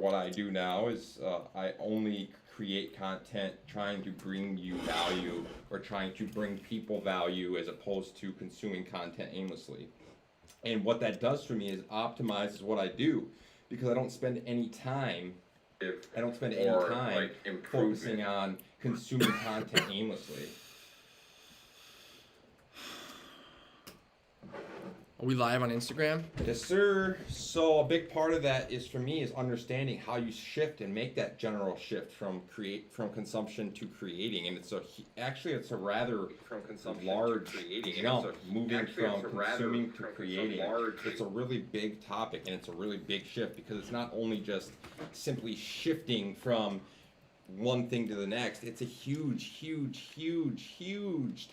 what I do now is I only create content trying to bring you value or trying to bring people value as opposed to consuming content aimlessly. And what that does for me is optimizes what I do because I don't spend any time focusing on consuming content aimlessly. Are we live on Instagram? Yes, sir. So a big part of that is for me is understanding how you shift and make that general shift from consumption to creating, and it's a rather large, moving from consuming to creating. It's a really big topic, and it's a really big shift because it's not only just simply shifting from one thing to the next. It's a huge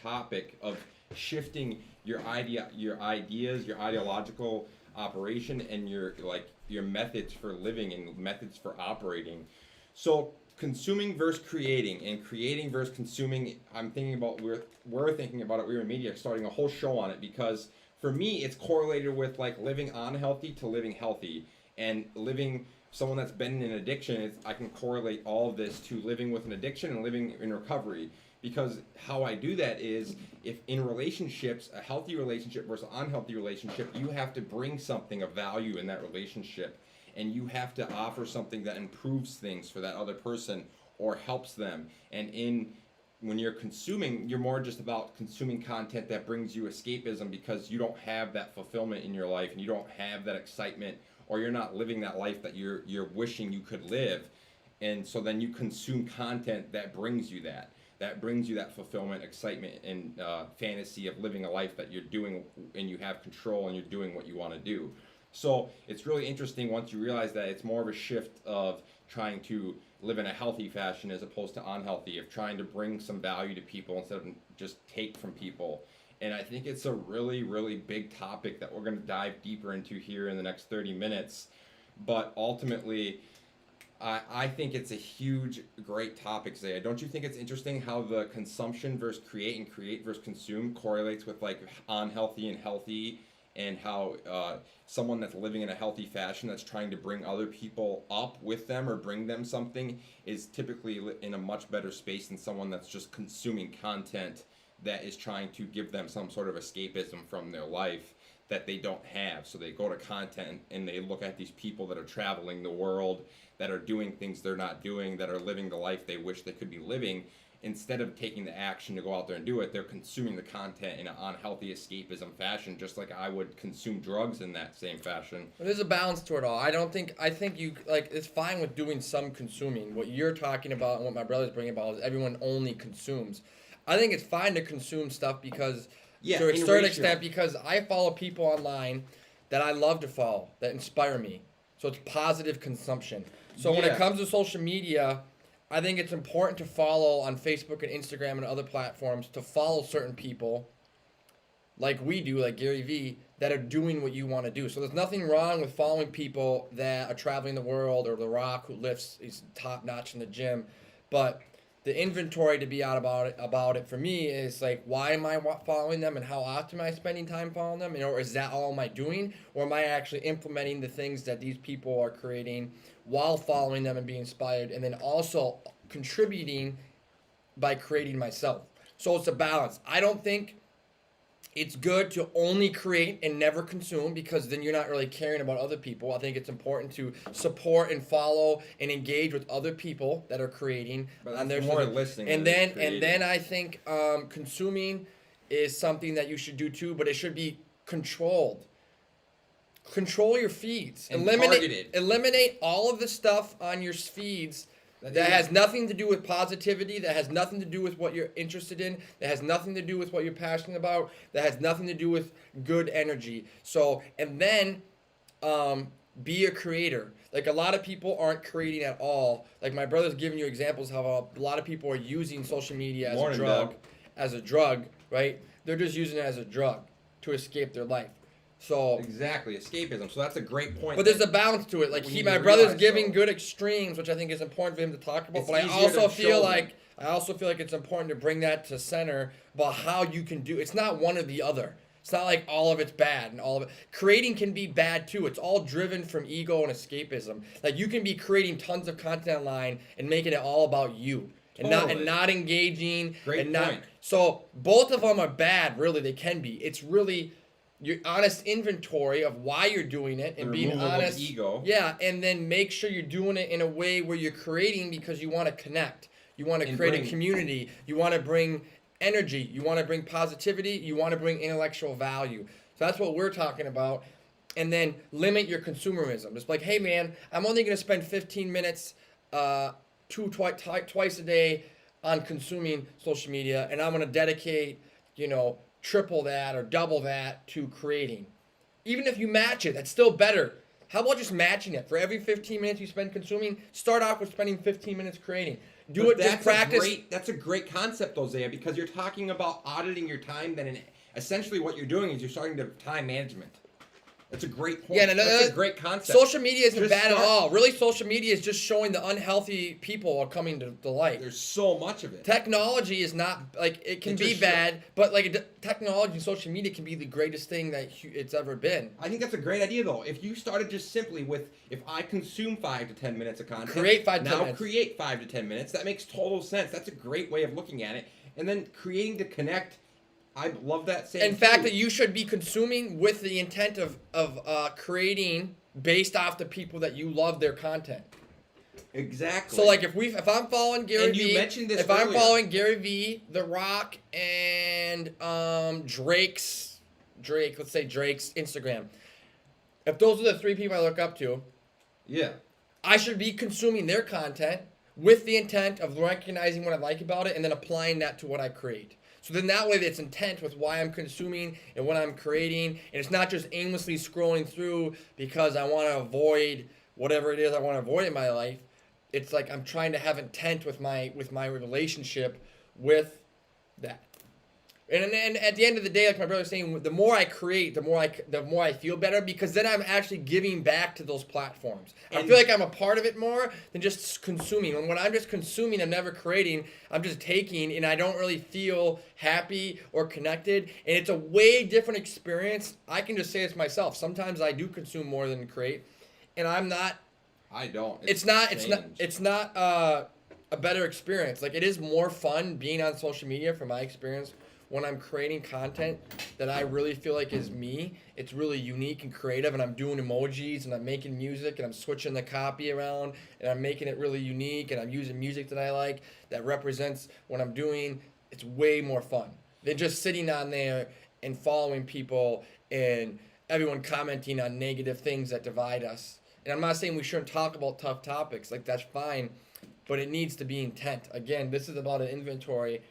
topic of shifting your ideas, your ideological operation, and your methods for living and methods for operating. So consuming versus creating, and creating versus consuming. I'm thinking about we're thinking about it. We're in media starting a whole show on it because for me it's correlated with like living unhealthy to living healthy, and living someone that's been in an addiction. I can correlate all of this to living with an addiction and living in recovery. Because how I do that is, if in relationships, a healthy relationship versus an unhealthy relationship, you have to bring something of value in that relationship. And you have to offer something that improves things for that other person or helps them. And when you're consuming, you're more just about consuming content that brings you escapism because you don't have that fulfillment in your life and you don't have that excitement, or you're not living that life that you're wishing you could live. And so then you consume content that brings you that. That brings you that fulfillment, excitement, and fantasy of living a life that you're doing and you have control and you're doing what you want to do. So it's really interesting once you realize that it's more of a shift of trying to live in a healthy fashion as opposed to unhealthy, of trying to bring some value to people instead of just take from people. And I think it's a really, really big topic that we're going to dive deeper into here in the next 30 minutes. But ultimately, I think it's a huge, great topic, Zaya. Don't you think it's interesting how the consumption versus create and create versus consume correlates with like unhealthy and healthy, and how someone that's living in a healthy fashion that's trying to bring other people up with them or bring them something is typically in a much better space than someone that's just consuming content that is trying to give them some sort of escapism from their life that they don't have. So they go to content and they look at these people that are traveling the world, that are doing things they're not doing, that are living the life they wish they could be living. Instead of taking the action to go out there and do it, they're consuming the content in an unhealthy escapism fashion, just like I would consume drugs in that same fashion. But there's a balance to it all. I think you, like, it's fine with doing some consuming. What you're talking about and what my brother's bringing about is everyone only consumes. I think it's fine to consume stuff because, to a certain extent, because I follow people online that I love to follow, that inspire me. So it's positive consumption. So when it comes to social media, I think it's important to follow on Facebook and Instagram and other platforms, to follow certain people like we do, like Gary Vee, that are doing what you want to do. So there's nothing wrong with following people that are traveling the world, or The Rock, who lifts, he's top notch in the gym. But the inventory to be out about it for me is like, why am I following them, and how often am I spending time following them? Or is that all am I doing? Or am I actually implementing the things that these people are creating while following them and being inspired, and then also contributing by creating myself? So it's a balance. I don't think it's good to only create and never consume, because then you're not really caring about other people. I think it's important to support and follow and engage with other people that are creating. But on their more listening. And then I think consuming is something that you should do too, but it should be controlled. Control your feeds. And targeted. Eliminate all of the stuff on your feeds that has nothing to do with positivity, that has nothing to do with what you're interested in, that has nothing to do with what you're passionate about, that has nothing to do with good energy. So, and then be a creator. Like, a lot of people aren't creating at all. Like, my brother's giving you examples how a lot of people are using social media as a drug, right? They're just using it as a drug to escape their life. So exactly, escapism. So that's a great point. But there's a balance to it. Like, my brother's giving good extremes, which I think is important for him to talk about. But I also feel like it's important to bring that to center about how you can do. It's not one or the other. It's not like all of it's bad and all of it. Creating can be bad too. It's all driven from ego and escapism. Like you can be creating tons of content online and making it all about you. And not engaging. Great and not point. So both of them are bad, really. They can be. It's really your honest inventory of why you're doing it and being removal of honest. ego. Yeah, and then make sure you're doing it in a way where you're creating because you want to connect. You want to create a community. You want to bring energy. You want to bring positivity. You want to bring intellectual value. So that's what we're talking about. And then limit your consumerism. Just like, hey man, I'm only going to spend 15 minutes twice a day on consuming social media, and I'm going to dedicate, triple that or double that to creating. Even if you match it, that's still better. How about just matching it? For every 15 minutes you spend consuming, start off with spending 15 minutes creating. Just practice. That's a great concept, Hosea, because you're talking about auditing your time. Then essentially what you're doing is you're starting to time management. That's a great point. Yeah, that's a great concept. Social media isn't bad at all. Really, social media is just showing the unhealthy people are coming to light. There's so much of it. Technology is not, it can be bad, but technology and social media can be the greatest thing that it's ever been. I think that's a great idea, though. If you started just simply with, if I consume 5 to 10 minutes of content, create 5 to 10 minutes. Create 5 to 10 minutes. That makes total sense. That's a great way of looking at it. And then creating to connect. I love that saying. In fact, that you should be consuming with the intent of creating based off the people that you love their content. Exactly. So if I'm following Gary and Vee, you mentioned this if earlier. I'm following Gary Vee, The Rock, and Drake's Instagram, if those are the 3 people I look up to, yeah, I should be consuming their content with the intent of recognizing what I like about it and then applying that to what I create. So then that way it's intent with why I'm consuming and what I'm creating. And it's not just aimlessly scrolling through because I want to avoid whatever it is I want to avoid in my life. It's like I'm trying to have intent with my relationship with that. And at the end of the day, like my brother was saying, the more I create, the more I feel better because then I'm actually giving back to those platforms. I feel like I'm a part of it more than just consuming. And when I'm just consuming, I'm never creating. I'm just taking, and I don't really feel happy or connected. And it's a way different experience. I can just say this myself. Sometimes I do consume more than create, and I'm not. I don't. It's not a better experience. Like it is more fun being on social media from my experience. When I'm creating content that I really feel like is me, it's really unique and creative, and I'm doing emojis, and I'm making music, and I'm switching the copy around, and I'm making it really unique, and I'm using music that I like that represents what I'm doing. It's way more fun than just sitting on there and following people and everyone commenting on negative things that divide us. And I'm not saying we shouldn't talk about tough topics. Like, that's fine, but it needs to be intent. Again, this is about an inventory.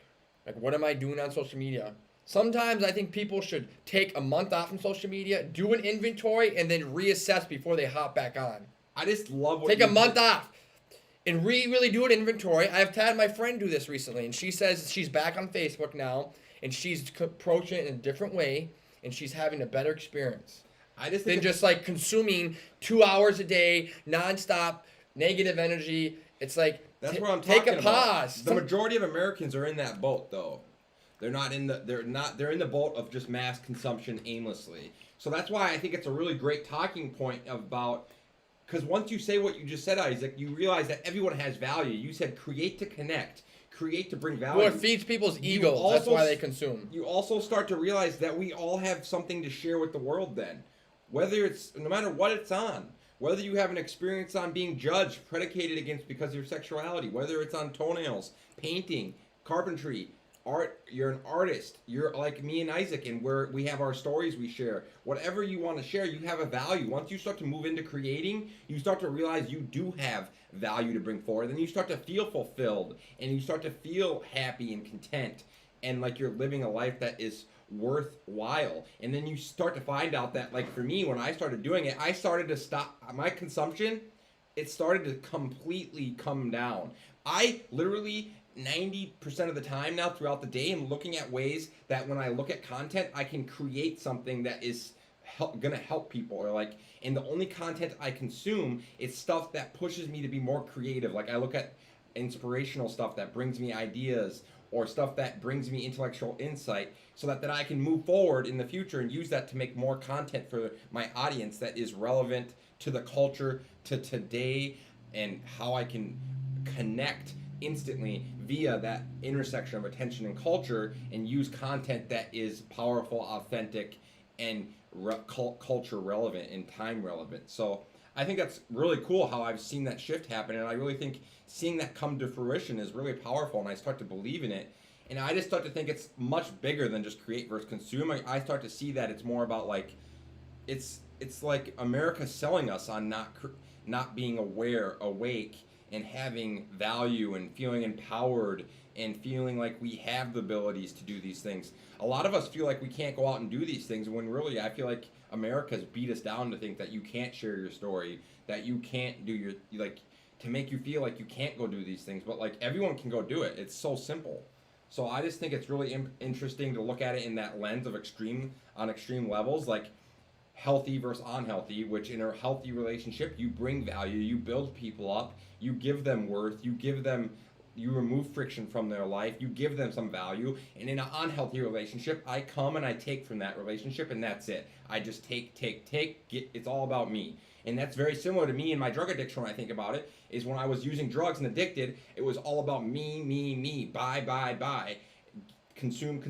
Like, what am I doing on social media? Sometimes I think people should take a month off from social media, do an inventory, and then reassess before they hop back on. I just love what Take a month off and really do an inventory. I've had my friend do this recently, and she says she's back on Facebook now, and she's approaching it in a different way, and she's having a better experience. Than just like consuming 2 hours a day, nonstop, negative energy. It's like, that's what I'm talking about. Take a pause. The majority of Americans are in that boat, though. They're in the boat of just mass consumption aimlessly. So that's why I think it's a really great talking point about, because once you say what you just said, Isaac, you realize that everyone has value. You said create to connect, create to bring value. Well, it feeds people's egos. That's why they consume. You also start to realize that we all have something to share with the world then. Whether it's, no matter what it's on. Whether you have an experience on being judged, predicated against because of your sexuality, whether it's on toenails, painting, carpentry, art, you're an artist, you're like me and Isaac, and we have our stories we share. Whatever you want to share, you have a value. Once you start to move into creating, you start to realize you do have value to bring forward. Then you start to feel fulfilled, and you start to feel happy and content, and like you're living a life that is worthwhile. And then you start to find out that, like for me, when I started doing it, I started to stop my consumption. It started to completely come down. I literally 90% of the time now throughout the day am looking at ways that when I look at content, I can create something that is gonna help people, or like, and the only content I consume is stuff that pushes me to be more creative. Like I look at inspirational stuff that brings me ideas, or stuff that brings me intellectual insight so that I can move forward in the future and use that to make more content for my audience that is relevant to the culture, to today, and how I can connect instantly via that intersection of attention and culture, and use content that is powerful, authentic, and culture relevant and time relevant. So I think that's really cool how I've seen that shift happen, and I really think seeing that come to fruition is really powerful, and I start to believe in it. And I just start to think it's much bigger than just create versus consume. I start to see that it's more about like, it's like America selling us on not being awake, and having value and feeling empowered and feeling like we have the abilities to do these things. A lot of us feel like we can't go out and do these things, when really I feel like America's beat us down to think that you can't share your story, that you can't do to make you feel like you can't go do these things. But like, everyone can go do it. It's so simple. So I just think it's really interesting to look at it in that lens of extreme levels, like healthy versus unhealthy, which in a healthy relationship, you bring value, you build people up, you give them worth, you remove friction from their life, you give them some value. And in an unhealthy relationship, I come and I take from that relationship, and that's it. I just take, it's all about me. And that's very similar to me and my drug addiction. When I think about it, is when I was using drugs and addicted, it was all about me, buy, consume,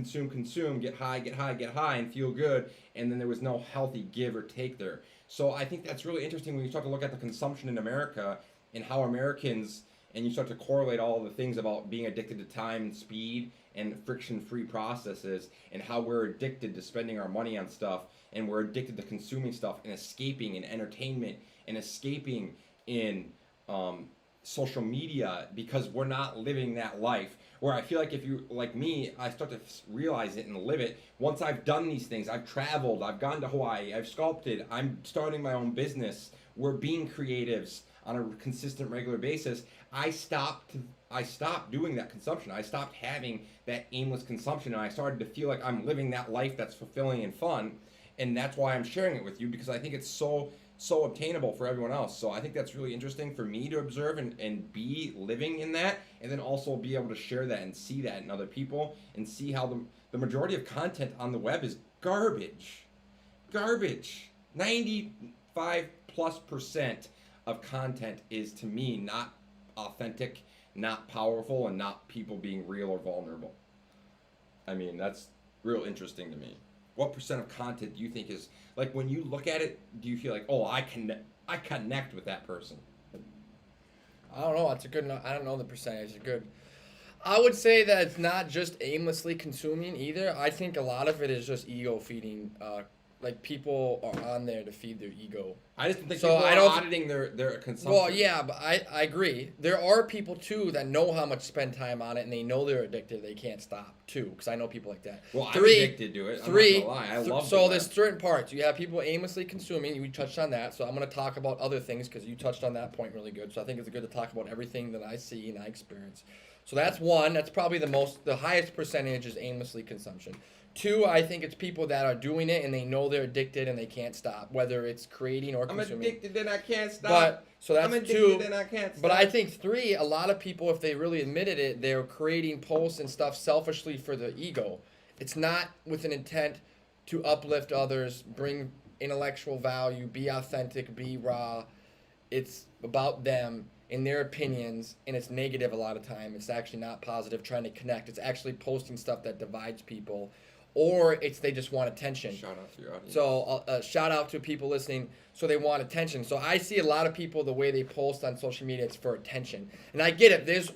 get high, and feel good. And then there was no healthy give or take there. So I think that's really interesting when you start to look at the consumption in America and how Americans, and you start to correlate all the things about being addicted to time and speed and friction-free processes, and how we're addicted to spending our money on stuff, and we're addicted to consuming stuff and escaping in entertainment and escaping in social media, because we're not living that life. Where I feel like if you, like me, I start to realize it and live it. Once I've done these things, I've traveled, I've gone to Hawaii, I've sculpted, I'm starting my own business, we're being creatives on a consistent, regular basis. I stopped doing that consumption. I stopped having that aimless consumption, and I started to feel like I'm living that life that's fulfilling and fun. And that's why I'm sharing it with you, because I think it's so obtainable for everyone else. So I think that's really interesting for me to observe and be living in that, and then also be able to share that and see that in other people, and see how the majority of content on the web is garbage. 95+% of content is, to me, not authentic, not powerful, and not people being real or vulnerable. I mean, that's real interesting to me. What percent of content do you think is, like, when you look at it, do you feel like, oh, I connect with that person? I don't know. It's a good. I don't know the percentage. It's good. I would say that it's not just aimlessly consuming either. I think a lot of it is just ego feeding. Like, people are on there to feed their ego. I just think people are auditing their consumption. Well, yeah, but I agree. There are people, too, that know how much spend time on it, and they know they're addicted. They can't stop, too, because I know people like that. Well, I'm addicted to it. I'm not gonna lie. I love it. So there's certain parts. You have people aimlessly consuming. You touched on that, so I'm going to talk about other things, because you touched on that point really good. So I think it's good to talk about everything that I see and I experience. So that's one. That's probably the highest percentage is aimlessly consumption. Two, I think it's people that are doing it and they know they're addicted and they can't stop, whether it's creating or consuming. I'm addicted and I can't stop. But so that's I'm addicted two. And I can't stop. But I think three, a lot of people, if they really admitted it, they're creating posts and stuff selfishly for the ego. It's not with an intent to uplift others, bring intellectual value, be authentic, be raw. It's about them and their opinions, and it's negative a lot of time. It's actually not positive, trying to connect. It's actually posting stuff that divides people. Or it's they just want attention. Shout out to your audience. So shout out to people listening. So they want attention. So I see a lot of people, the way they post on social media, it's for attention. And I get it.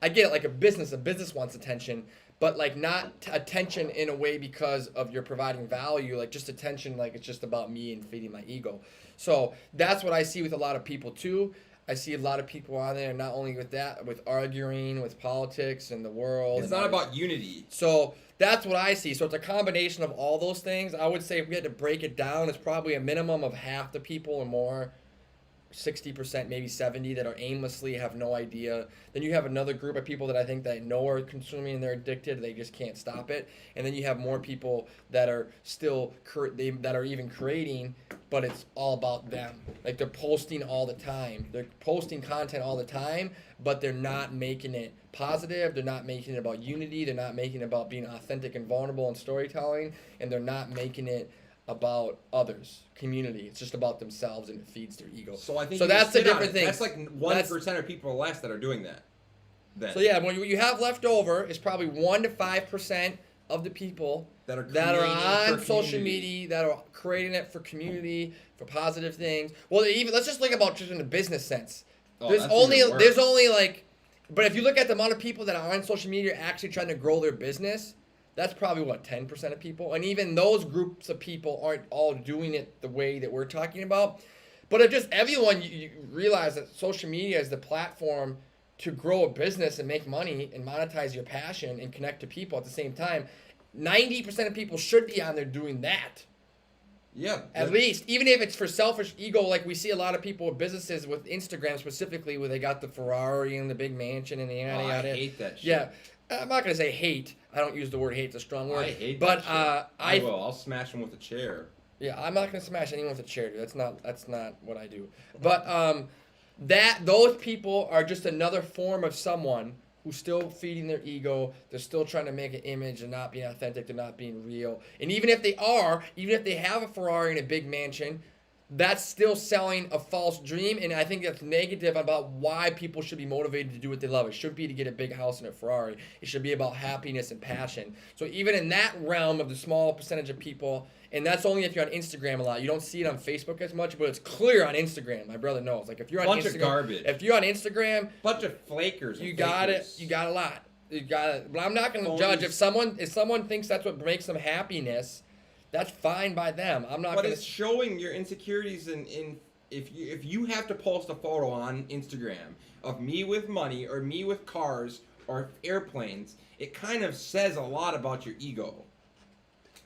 I get it. Like a business wants attention, but like not attention in a way because of you're providing value. Like just attention, like it's just about me and feeding my ego. So that's what I see with a lot of people too. I see a lot of people on there, not only with that, with arguing, with politics and the world. It's not about unity. So that's what I see. So it's a combination of all those things. I would say if we had to break it down, it's probably a minimum of half the people or more 60%, maybe 70 that are aimlessly, have no idea. Then you have another group of people that I think that know are consuming and they're addicted, they just can't stop it. And then you have more people that are still that are even creating, but it's all about them. Like they're posting all the time. They're posting content all the time, but they're not making it positive. They're not making it about unity. They're not making it about being authentic and vulnerable and storytelling, and they're not making it about others, community. It's just about themselves, and it feeds their ego. So I think so that's the different thing. That's like 1% of people or less that are doing that. Then. So yeah, what you have left over is probably 1 to 5% of the people that are on social media, that are creating it for community, for positive things. Well, even let's just think about just in the business sense. Oh, there's only like, but if you look at the amount of people that are on social media actually trying to grow their business, that's probably what 10% of people, and even those groups of people aren't all doing it the way that we're talking about. But if just everyone, you realize that social media is the platform to grow a business and make money and monetize your passion and connect to people at the same time. 90% of people should be on there doing that. Yeah. At least, even if it's for selfish ego, like we see a lot of people with businesses with Instagram specifically, where they got the Ferrari and the big mansion and the yada yada. I hate that shit. Yeah. I'm not gonna say hate. I don't use the word hate; it's a strong word. I hate but that shit. I will. I'll smash him with a chair. Yeah, I'm not gonna smash anyone with a chair, dude. That's not what I do. But those people are just another form of someone who's still feeding their ego. They're still trying to make an image. They're not being authentic. They're not being real. And even if they have a Ferrari and a big mansion, that's still selling a false dream, and I think that's negative about why people should be motivated to do what they love. It should be to get a big house and a Ferrari. It should be about happiness and passion. So even in that realm of the small percentage of people, and that's only if you're on Instagram a lot. You don't see it on Facebook as much, but it's clear on Instagram. My brother knows. Like if you're on bunch Instagram, of garbage. If you're on Instagram, bunch of flakers. You got it. You got a lot. You got it. But I'm not going to judge if someone thinks that's what makes them happiness. That's fine by them. I'm not. But it's showing your insecurities in if you have to post a photo on Instagram of me with money or me with cars or airplanes, it kind of says a lot about your ego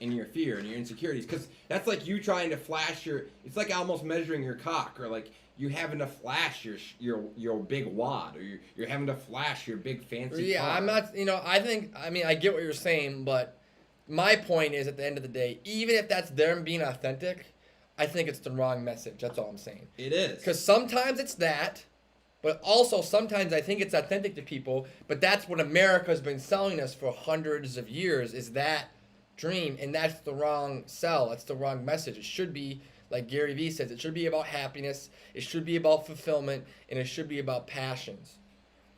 and your fear and your insecurities, because that's like you trying to flash your. It's like almost measuring your cock, or like you having to flash your big wad, or you're having to flash your big fancy car. I'm not. I get what you're saying, but. My point is, at the end of the day, even if that's them being authentic, I think it's the wrong message. That's all I'm saying. It is. Because sometimes it's that, but also sometimes I think it's authentic to people, but that's what America's been selling us for hundreds of years, is that dream, and that's the wrong sell. That's the wrong message. It should be, like Gary Vee says, it should be about happiness, it should be about fulfillment, and it should be about passions.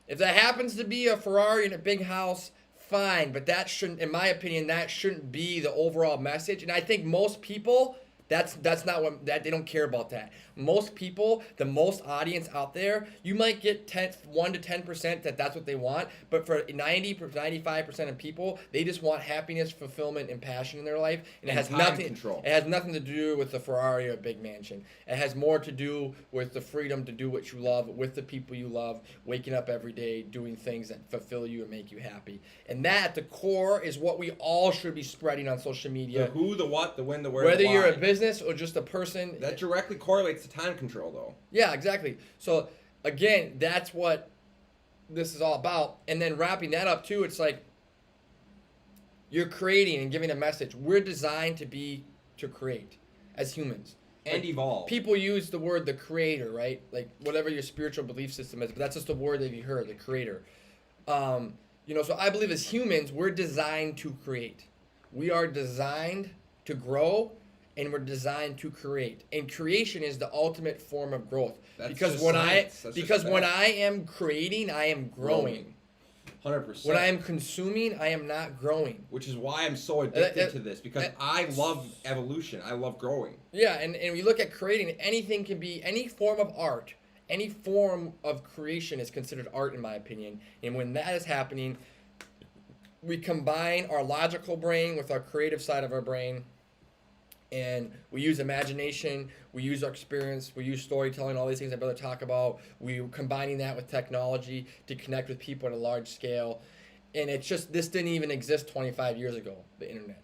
If that happens to be a Ferrari and a big house, fine, but that shouldn't, in my opinion, that shouldn't be the overall message. And I think most people, that's not what, that they don't care about that. Most people, the most audience out there, you might get 1 to 10% that's what they want, but for 95% of people, they just want happiness, fulfillment, and passion in their life, and it has nothing. Control. It has nothing to do with the Ferrari or big mansion. It has more to do with the freedom to do what you love with the people you love, waking up every day, doing things that fulfill you and make you happy. And that, at the core, is what we all should be spreading on social media. The who, the what, the when, the where, whether the why. You're a business or just a person. That directly correlates to time control, though. Yeah, exactly. So, again, that's what this is all about. And then wrapping that up, too, it's like you're creating and giving a message. We're designed to create as humans. And evolve. People use the word the creator, right? Like, whatever your spiritual belief system is, but that's just the word that you heard, the creator. So I believe as humans, we're designed to create. We are designed to grow, and we're designed to create. And creation is the ultimate form of growth. Because when I am creating, I am growing. 100%. When I am consuming, I am not growing. Which is why I'm so addicted to this, because I love evolution. I love growing. Yeah, and we look at creating, anything can be, any form of art, any form of creation is considered art, in my opinion. And when that is happening, we combine our logical brain with our creative side of our brain, and we use imagination, we use our experience, we use storytelling, all these things that brother talk about. We're combining that with technology to connect with people at a large scale. And it's just, this didn't even exist 25 years ago, the internet.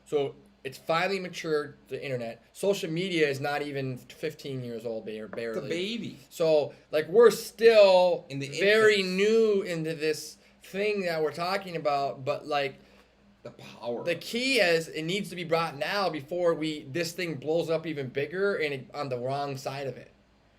So It's finally matured, the internet. Social media is not even 15 years old, barely. It's a baby. So, like, we're still In the very infants. new into this thing that we're talking about, but, like, The power. the key is it needs to be brought now before this thing blows up even bigger and on the wrong side of it.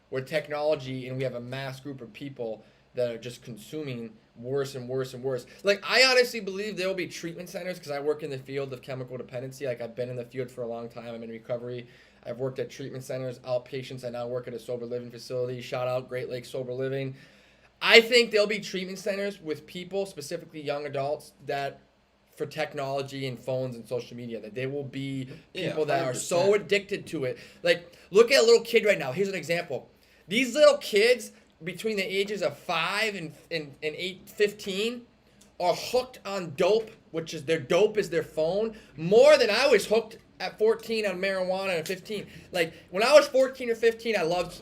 Where technology and we have a mass group of people that are just consuming worse and worse and worse. Like, I honestly believe there will be treatment centers because I work in the field of chemical dependency. Like, I've been in the field for a long time. I'm in recovery. I've worked at treatment centers, outpatients. I now work at a sober living facility. Shout out Great Lakes Sober Living. I think there'll be treatment centers with people, specifically young adults, that for technology and phones and social media, that they will be people that are so 100%. addicted to it. Like, look at a little kid right now. Here's an example. These little kids between the ages of 5 and 8, 15 are hooked on dope, which is their dope is their phone, more than I was hooked at 14 on marijuana and 15. Like, when I was 14 or 15, I loved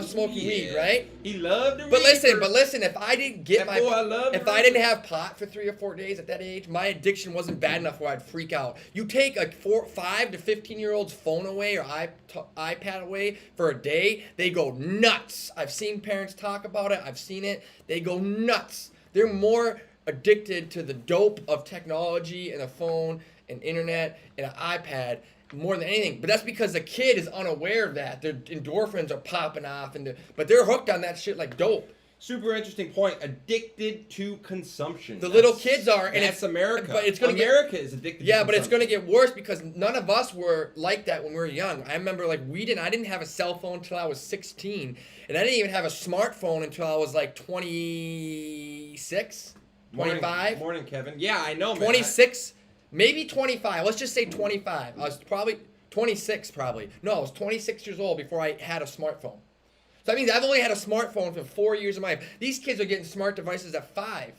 smoking weed, right? He loved the But reefer. listen, if I didn't get That boy, I love if the I didn't have pot for 3 or 4 days at that age, my addiction wasn't bad enough where I'd freak out. You take a 5 to 15-year-old's phone away or iPad away for a day, they go nuts. I've seen parents talk about it. I've seen it. They go nuts. They're more addicted to the dope of technology and a phone and internet and an iPad more than anything. But that's because the kid is unaware of that. Their endorphins are popping off, but they're hooked on that shit like dope. Super interesting point. Addicted to consumption. The little kids are, and that's America. But it's gonna America is addicted. Yeah, to but it's consumption. gonna get worse because none of us were like that when we were young. I remember I didn't have a cell phone until I was 16, and I didn't even have a smartphone until I was like 26, 25. Morning, Kevin. Yeah, I know, man. 26, maybe 25. Let's just say 25. I was probably 26, probably. No, I was 26 years old before I had a smartphone. So that means I've only had a smartphone for 4 years of my life. These kids are getting smart devices at 5.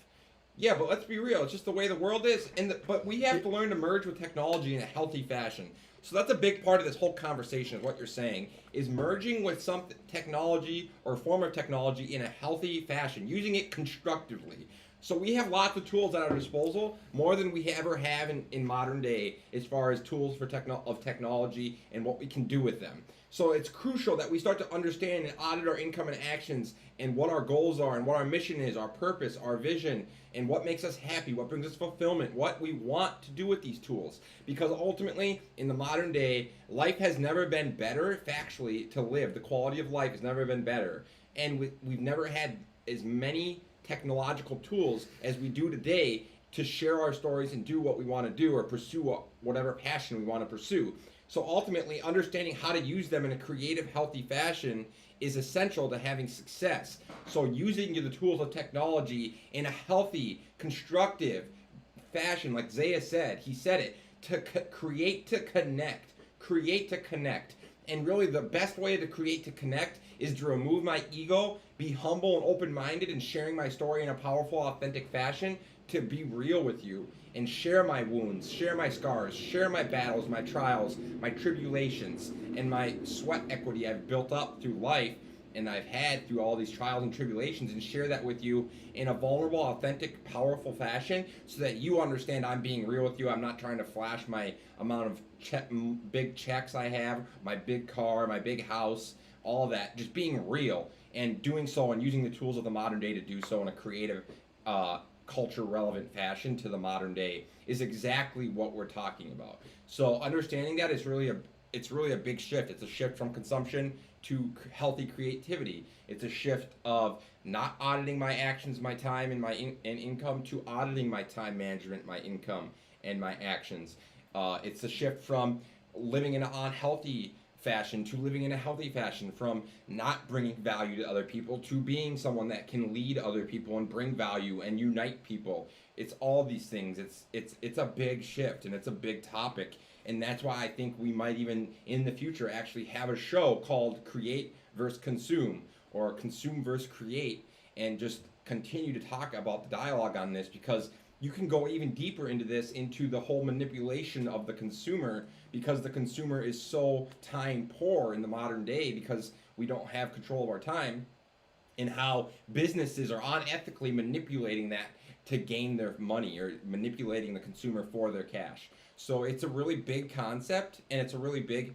Yeah, but let's be real. It's just the way the world is, but we have to learn to merge with technology in a healthy fashion. So that's a big part of this whole conversation. Is what you're saying is merging with some technology or form of technology in a healthy fashion, using it constructively. So we have lots of tools at our disposal, more than we ever have in modern day, as far as tools for technology and what we can do with them. So it's crucial that we start to understand and audit our income and actions and what our goals are and what our mission is, our purpose, our vision, and what makes us happy, what brings us fulfillment, what we want to do with these tools. Because ultimately, in the modern day, life has never been better factually to live. The quality of life has never been better. And we've never had as many technological tools as we do today to share our stories and do what we want to do or pursue whatever passion we want to pursue. So ultimately, understanding how to use them in a creative, healthy fashion is essential to having success. So using the tools of technology in a healthy, constructive fashion, like Zaya said, he said it, to create to connect. Create to connect. And really the best way to create to connect is to remove my ego, be humble and open-minded, and sharing my story in a powerful, authentic fashion, to be real with you and share my wounds, share my scars, share my battles, my trials, my tribulations, and my sweat equity I've built up through life and I've had through all these trials and tribulations, and share that with you in a vulnerable, authentic, powerful fashion so that you understand I'm being real with you. I'm not trying to flash my amount of big checks I have, my big car, my big house, all of that. Just being real and doing so and using the tools of the modern day to do so in a creative, culture relevant fashion to the modern day is exactly what we're talking about. So understanding that is really a big shift. It's a shift from consumption to healthy creativity. It's a shift of not auditing my actions, my time, and my income to auditing my time management, my income, and my actions. It's a shift from living in an unhealthy fashion to living in a healthy fashion, from not bringing value to other people to being someone that can lead other people and bring value and unite people. It's all these things. It's a big shift, and it's a big topic, and that's why I think we might even in the future actually have a show called Create versus Consume, or Consume versus Create, and just continue to talk about the dialogue on this, because you can go even deeper into this, into the whole manipulation of the consumer, because the consumer is so time poor in the modern day because we don't have control of our time. and how businesses are unethically manipulating that to gain their money or manipulating the consumer for their cash. So it's a really big concept, and it's a really big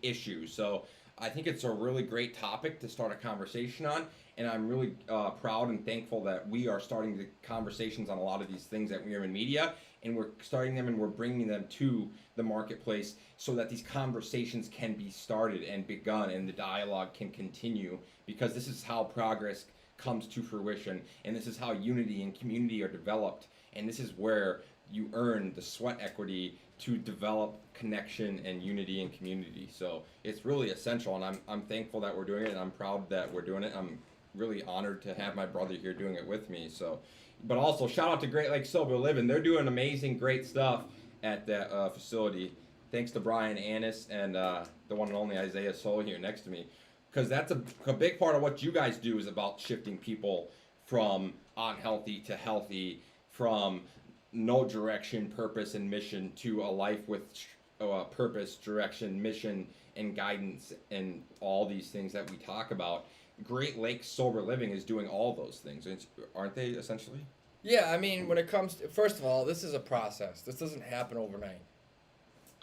issue. So I think it's a really great topic to start a conversation on, and I'm really proud and thankful that we are starting the conversations on a lot of these things at We Are in Media, and we're starting them and we're bringing them to the marketplace so that these conversations can be started and begun and the dialogue can continue, because this is how progress comes to fruition, and this is how unity and community are developed, and this is where you earn the sweat equity to develop connection and unity and community. So it's really essential, and I'm thankful that we're doing it, and I'm proud that we're doing it. I'm really honored to have my brother here doing it with me. So, but also shout out to Great Lakes Sober Living. They're doing amazing, great stuff at that facility. Thanks to Brian Annis and the one and only Isaiah Soul here next to me, because that's a big part of what you guys do is about shifting people from unhealthy to healthy, from no direction, purpose, and mission to a life with purpose, direction, mission, and guidance, and all these things that we talk about. Great Lakes Sober Living is doing all those things, aren't they, essentially? Yeah, I mean, when it comes to, first of all, this is a process. This doesn't happen overnight.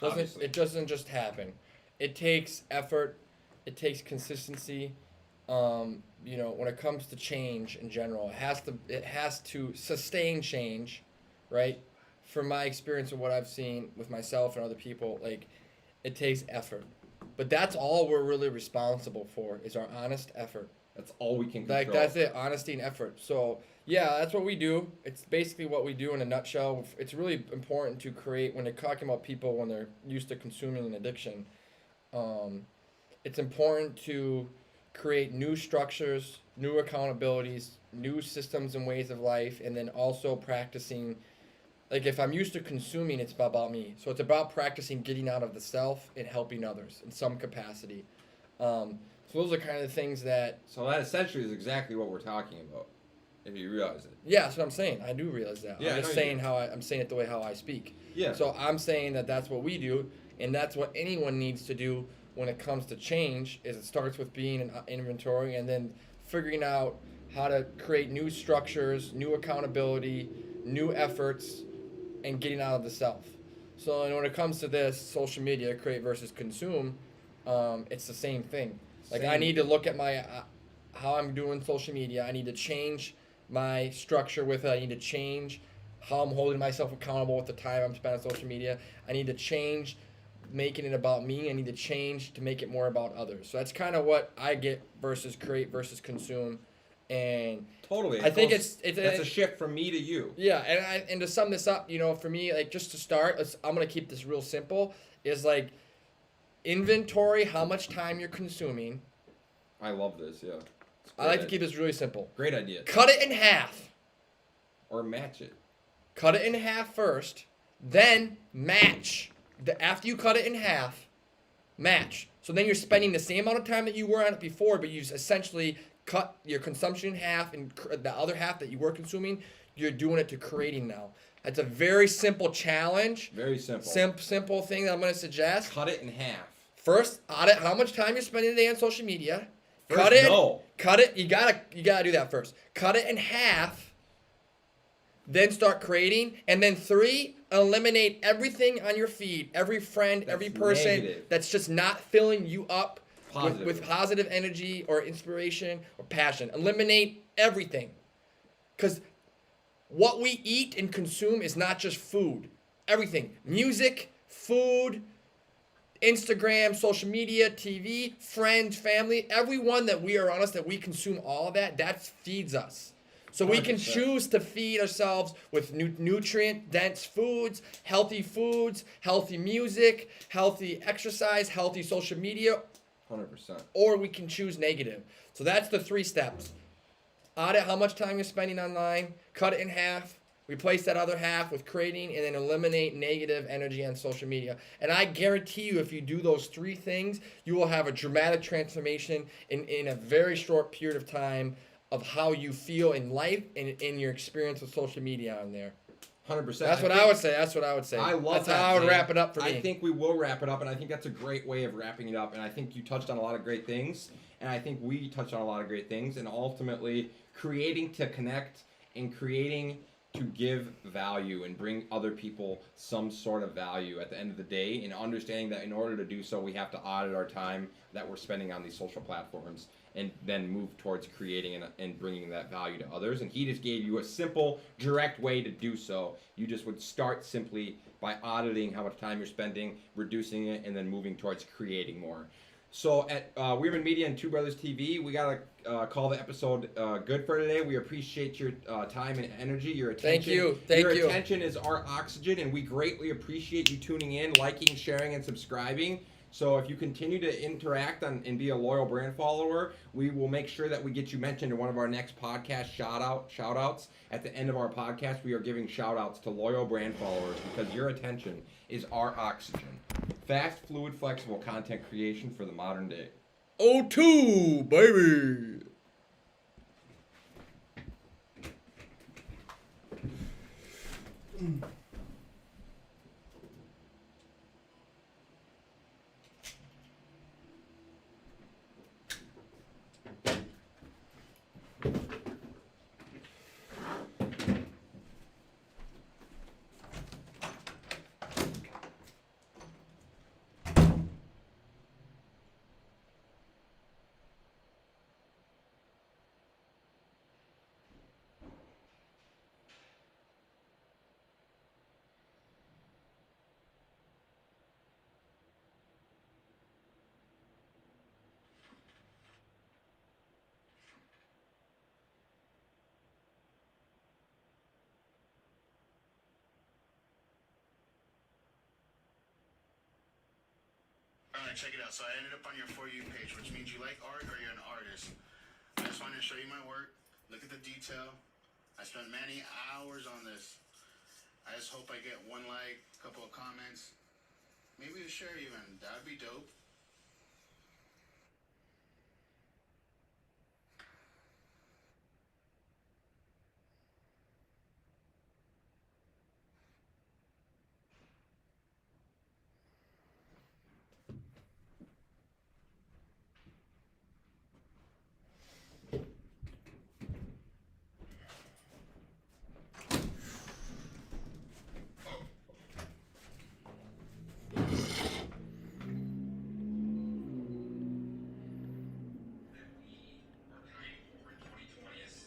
It doesn't just happen. It takes effort. It takes consistency. When it comes to change in general, it has to sustain change, right? From my experience of what I've seen with myself and other people, like, it takes effort. But that's all we're really responsible for is our honest effort. That's all we can control. Like, that's it, honesty and effort. So, yeah, that's what we do. It's basically what we do in a nutshell. It's really important to create, when they're talking about people when they're used to consuming an addiction, it's important to create new structures, new accountabilities, new systems and ways of life, and then also practicing. Like, if I'm used to consuming, it's about me. So it's about practicing getting out of the self and helping others in some capacity. So those are kind of the things that... So that essentially is exactly what we're talking about, if you realize it. Yeah, that's what I'm saying. I do realize that. Yeah, I'm just saying I'm saying it the way how I speak. Yeah. So I'm saying that that's what we do, and that's what anyone needs to do when it comes to change, is it starts with being an inventory and then figuring out how to create new structures, new accountability, new efforts, and getting out of the self. So and when it comes to this, social media, create versus consume, it's the same thing. Like, I need to look at my how I'm doing social media. I need to change my structure with it. I need to change how I'm holding myself accountable with the time I'm spending on social media. I need to change making it about me. I need to change to make it more about others. So that's kind of what I get versus create versus consume. And totally, I think it's a shift from me to you. Yeah, and to sum this up, for me, like, just to start, I'm gonna keep this real simple. Is like inventory how much time you're consuming. I love this. Yeah, I like to keep this really simple. Great idea. Cut it in half. Or match it. Cut it in half first, then match. After you cut it in half, match. So then you're spending the same amount of time that you were on it before, but you've essentially cut your consumption in half, and the other half that you were consuming, you're doing it to creating now. That's a very simple challenge. Very simple. Simple thing that I'm going to suggest. Cut it in half. First, audit how much time you're spending a day on social media. First, cut it. no. Cut it. You gotta do that first. Cut it in half. Then start creating, and then 3, eliminate everything on your feed, every friend, every person negative. That's just not filling you up with Positive. positive energy or inspiration or passion. Eliminate everything. Because what we eat and consume is not just food. Everything. Music, food, Instagram, social media, TV, friends, family, everyone that we are honest that we consume all of that feeds us. So we can 100%. choose to feed ourselves with nutrient-dense foods, healthy music, healthy exercise, healthy social media, 100%. or we can choose negative. So that's the 3 steps. Audit how much time you're spending online, cut it in half, replace that other half with creating, and then eliminate negative energy on social media. And I guarantee you, if you do those 3 things, you will have a dramatic transformation in a very short period of time of how you feel in life and in your experience with social media on there. 100%. That's what I would say. That's what I would say. I love That's that. how I would Zane. wrap it up for me. I think we will wrap it up, and I think that's a great way of wrapping it up. And I think you touched on a lot of great things. And I think we touched on a lot of great things, and ultimately creating to connect and creating to give value and bring other people some sort of value at the end of the day, and understanding that in order to do so, we have to audit our time that we're spending on these social platforms and then move towards creating and bringing that value to others. And he just gave you a simple, direct way to do so. You just would start simply by auditing how much time you're spending, reducing it, and then moving towards creating more. So at Weirman Media and Two Brothers TV, we got to call the episode good for today. We appreciate your time and energy, your attention. Thank you. Your attention is our oxygen, and we greatly appreciate you tuning in, liking, sharing, and subscribing. So if you continue to interact and be a loyal brand follower, we will make sure that we get you mentioned in one of our next podcast shout-outs. At the end of our podcast, we are giving shout-outs to loyal brand followers because your attention is our oxygen. Fast, fluid, flexible content creation for the modern day. O2, baby. Alright, check it out. So I ended up on your For You page, which means you like art or you're an artist. I just wanted to show you my work. Look at the detail. I spent many hours on this. I just hope I get one like, a couple of comments, maybe a share even. That'd be dope.